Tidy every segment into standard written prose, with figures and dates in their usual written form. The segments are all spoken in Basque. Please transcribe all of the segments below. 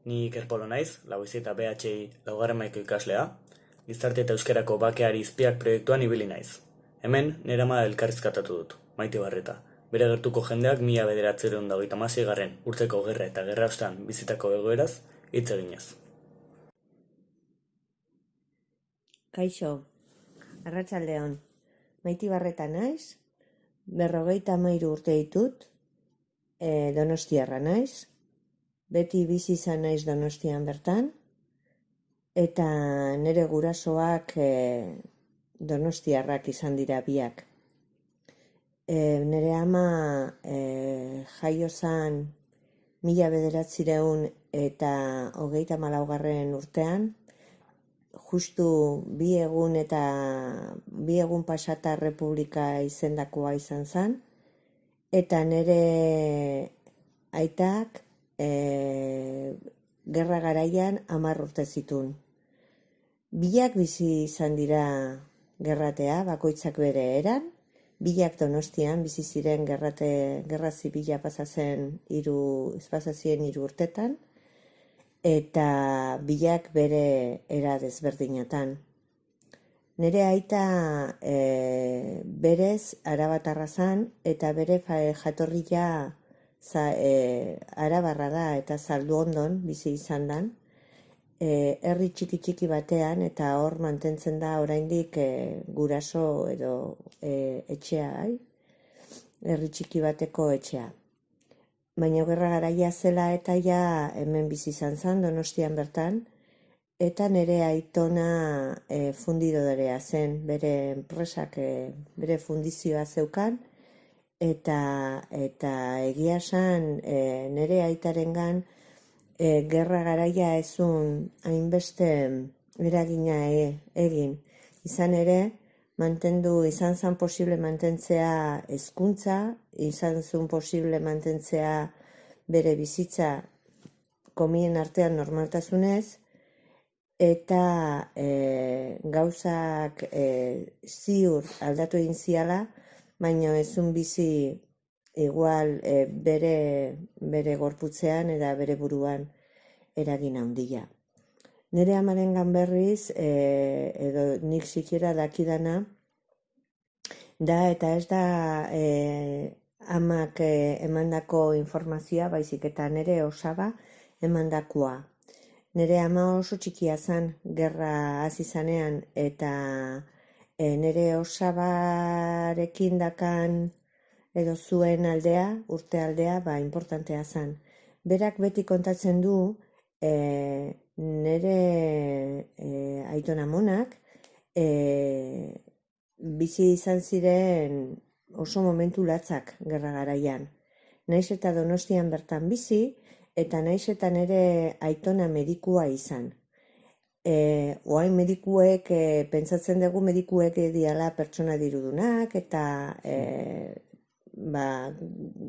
Ni Iker Polo naiz, Lauizi eta BHI laugarren maiko ikaslea, Gizarte eta Euskarako Bakeari Izpiak proiektuan ibili naiz. Hemen, nire ama elkarrizkatatu dut, Maite Barreta. Bere gertuko jendeak 1936 urteko gerra eta gerra ostean bizitako egoeraz hitz eginez. Kaixo, arratsaldeon. Maite Barreta naiz, 53 urte ditut, donostiarra naiz, beti bizi izan naiz Donostian bertan, eta nire gurasoak donostiarrak izan dira biak. Nire ama jaio zan 1934 eta 34. urtean, justu bi egun pasata Republika izendakoa izan zen, eta nire aitak gerra garaian 10 urte zituen. Biak bizi izan dira gerratea, bakoitzak bere eran, biak Donostian bizi ziren gerra zibila pasazien 3 urtetan, eta biak bere era desberdinatan. Nire aita berez arabatarra zan, eta bere jatorria arabarra da eta Zalduondon bizi izan dan, herri txiki batean, eta hor mantentzen da oraindik guraso edo etxea, herri txiki bateko etxea. Baina gerra garaia zela eta ja hemen bizi izan zen, Donostian bertan, eta nire aitona fundidorea zen, bere enpresak, bere fundizioa zeukan, eta egia esan nire aitarengan gerra garaia ezun hainbeste eragina egin. Izan ere, izan zen posible mantentzea hezkuntza, izan zen posible mantentzea bere bizitza komien artean normaltasunez, eta gauzak ziur aldatu egin ziala, baina ezun bizi igual bere gorputzean eta bere buruan eragin handia. Nire amarengan berriz, edo nik sikiera dakidana, da eta ez da amak emandako informazioa, baizik eta nire osaba emandakoa. Nire ama oso txikia zen gerra hasi zanean, eta nire osabarekin dakan edo zuen aldea, urte aldea, importantea zen. Berak beti kontatzen du, nire aitona amonak bizi izan ziren oso momentu latzak gerra garaian. Naiz eta Donostian bertan bizi, eta naiz eta nire aitona medikua izan. Oain medikuek, pentsatzen dugu medikuek diala pertsona dirudunak, eta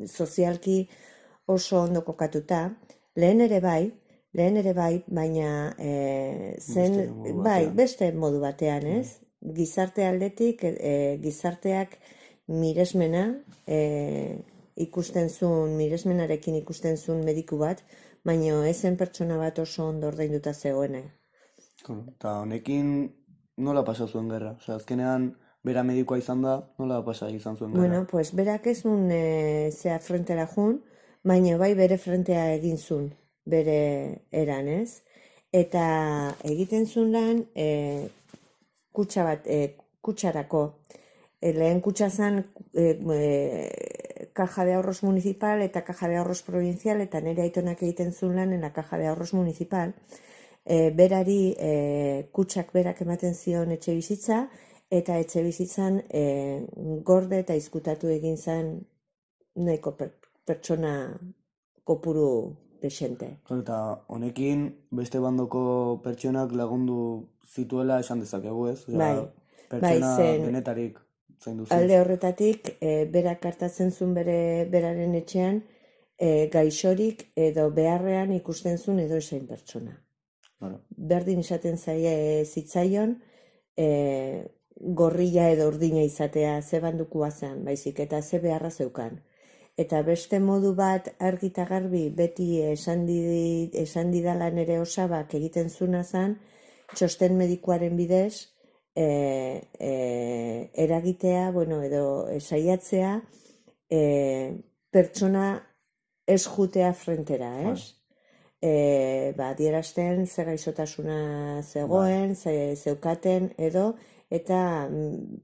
sozialki oso ondo kokatuta. Lehen ere bai, baina beste modu batean, ez? Gizarte aldetik, gizarteak miresmena miresmenarekin ikusten zuen mediku bat, baina ezen pertsona bat oso ondo ordainduta zegoena. Eta honekin nola pasa zuen gerra? Azkenean, bera medikoa izan da, nola pasa izan zuen gerra? Bueno, pues berak ez zuen zea frentera jun, baina bai bere frentea egin zuen, bere eran, ez? Eta egiten zuen lan kutxarako. Lehen kutxa zen Caja de Ahorros Municipal eta Caja de Ahorros Provincial, eta nire aitonak egiten zuen lan en la Caja de Ahorros Municipal. Berari kutxak berak ematen zion etxe bizitza, eta etxe bizitzan gorde eta izkutatu egin zen nahiko pertsona kopuru desente. Eta honekin beste bandoko pertsonak lagundu zituela esan dezakegu, ez? Pertsona denetarik zaindu zuen. Alde horretatik, berak hartatzen zuen beraren etxean gaixorik edo beharrean ikusten zuen edo esain pertsona. Berdin izaten zitzaion gorrilla edo urdina izatea, ze bandukua zen, baizik eta ze beharra zeukan. eta beste modu bat argi eta garbi beti esan didala nere osabak egiten zuna zen, txosten medikuaren bidez eragitea, edo saiatzea pertsona ez jutea frentera, ez? Adierazten ze gaixotasuna zegoen, zeukaten edo, eta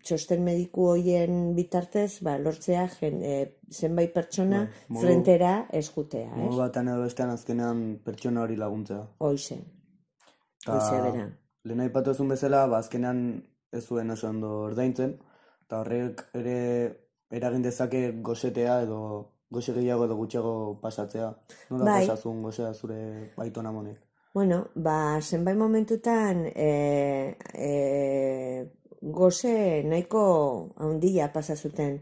txosten mediku horien bitartez lortzea zenbait pertsona frentera ez jutea, ez? Modu batan edo bestean azkenean pertsona hori laguntzea. Hoize bera. Lehen aipatu ezun bezala, azkenean ez zuen oso ondo ordaintzen, eta horrek ere eragin dezake gosetea edo goxe gehiago edo gutxiago pasatzea. Nola pasazun gozea zure aitona monek? Zenbait momentutan goze nahiko handia pasa zuten.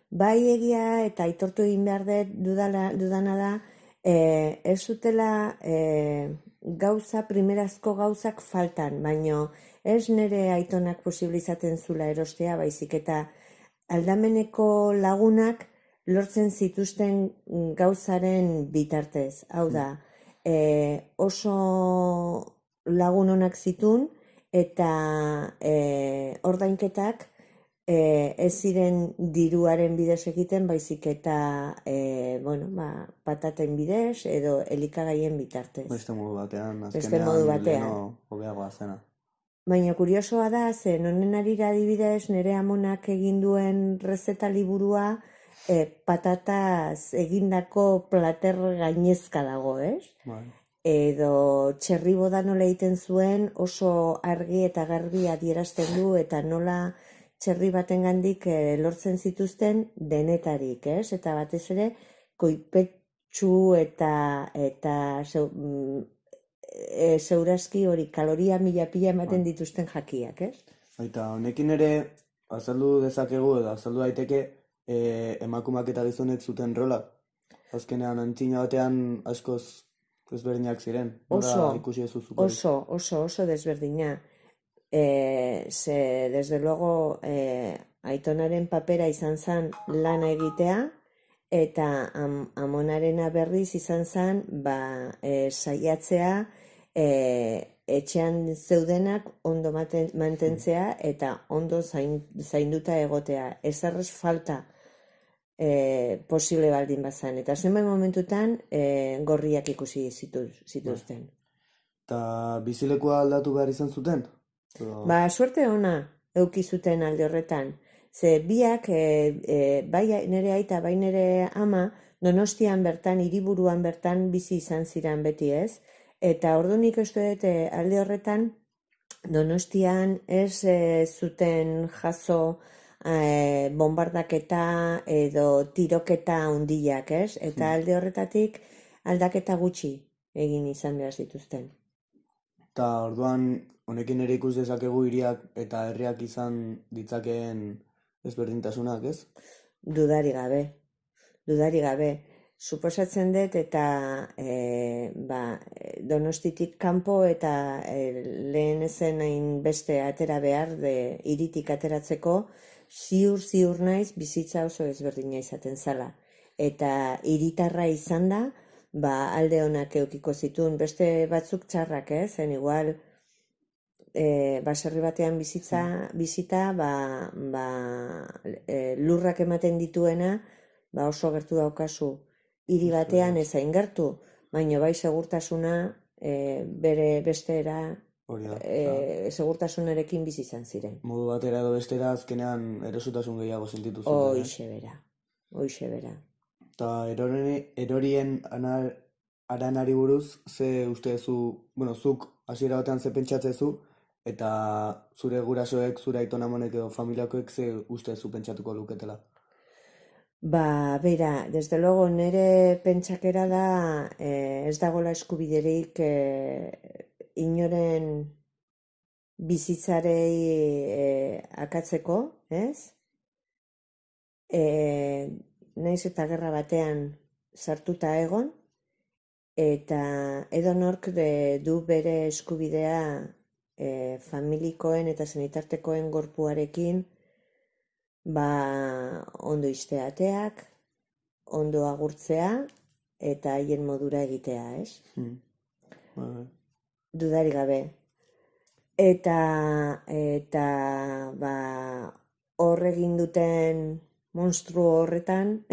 Bai egia eta aitortu egin behar dudana da, ez zutela primerazko gauzak faltan, baino ez nire aitonak posibilizaten zula erostea, baizik eta aldameneko lagunak lortzen zituzten gauzaren bitartez. Hau da, oso lagun onak zitun eta ordainketak ez ziren diruaren bidez egiten, baizik eta pataten bidez edo elikagaien bitartez. Beste modu batean, azkenean leheno hobeagoa zena. Baina kuriosoa da, zen honen arira adibidez nire amonak egin duen rezeta liburua patataz egindako plater gainezka dago, ez? Edo txerriboda nola egiten zuen oso argi eta garbi adierazten du eta nola txerri batengandik lortzen zituzten denetarik, ez? Eta batez ere koipetsu eta zeurazki hori kaloria mila-pila ematen dituzten jakiak, ez? Eta honekin ere azaldu dezakegu edo azaldu daiteke emakumeak eta gizonek zuten rola. Azkenean antzina batean askoz desberdinak ziren. Oso desberdina. Desde luego aitonaren papera izan zen lana egitea eta amonarena berriz izan zen saiatzea etxean zeudenak ondo mantentzea eta ondo zainduta egotea. Ezarrez falta posible baldin bazan. Eta zenbait momentutan gorriak ikusi zituzten. Eta bizilekua aldatu behar izan zuten? Suerte ona eduki zuten alde horretan. Ze biak, bai nire aita, bai nire ama, Donostian bertan, hiriburuan bertan bizi izan ziren beti, ez? Eta ordunik ez dut alde horretan, Donostian ez zuten jaso bombardaketa edo tiroketa handiak, ez? Eta alde horretatik aldaketa gutxi egin izan behar zituzten. Eta orduan, honekin ere ikus dezakegu hiriak eta herriak izan ditzakeen ezberdintasunak, ez? Dudari gabe. Suposatzen dut eta Donostitik kanpo eta lehen ezen hain beste atera behar hiritik ateratzeko, ziur naiz bizitza oso ezberdina izaten zala. Eta hiritarra izan da, alde honak eukiko zituen, beste batzuk txarrak, zen igual baserri batean bizita, lurrak ematen dituena, oso gertu daukazu hiri batean ez hain gertu, baina bai segurtasuna bere bestera segurtasunarekin bizi izan ziren. Modu batera edo bestera azkenean erosotasun gehiago sentitu zuten. Hoixe bera. Eta erorien aranari buruz, ze ustezu, zuk hasiera batean ze pentsatzezu, eta zure gurasoek, zure aitona monek edo familiakoek ze ustezu pentsatuko luketela? Bera, desde luego nire pentsakera da ez dagoela eskubiderik inoren bizitzarei akatzeko, ez? Naiz eta gerra batean sartuta egon, eta edonork du bere eskubidea familikoen eta senitartekoen gorpuarekin ondo izteateak, ondo agurtzea eta haien modura egitea, ez? Bai. Dudarik gabe. Eta ba, hor egin duten monstruo horretan,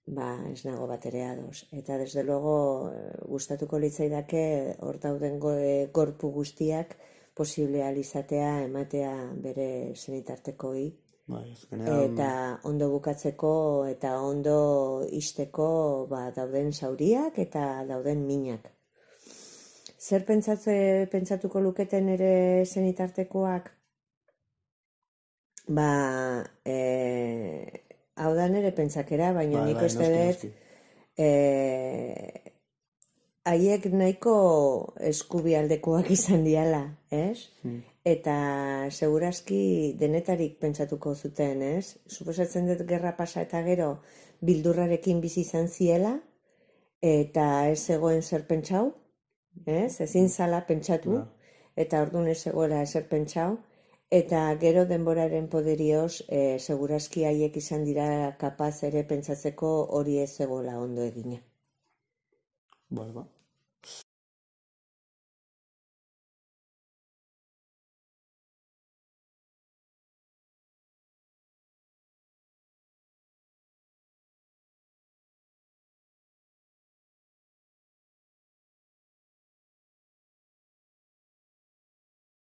ba, ez nago bat ere ados. Eta, desde luego, gustatuko litzaidake hor dauden gorpu guztiak posible izatea ematea bere senitartekoi. Bai, azkenean, Eta ondo bukatzeko eta ondo ixteko ba, dauden zauriak eta dauden minak. Zer pentsatuko luketen ere senitartekoak? Ba, hau da nere pentsakera, baina bai, nik bai, uste noski, dut noski. haiek nahiko eskubialdekoak izan diala, ez? Eta segurazki denetarik pentsatuko zuten, ez? Suposatzen dut gerra pasa eta gero bildurrarekin bizi izan ziela, eta ez zegoen zer pentsau, ez? Ezin zala pentsatu, eta orduan ez zegoela ezer pentsau, eta gero denboraren poderioz segurazki haiek izan dira kapaz ere pentsatzeko hori ez zegoela ondo egina. Bai, bai.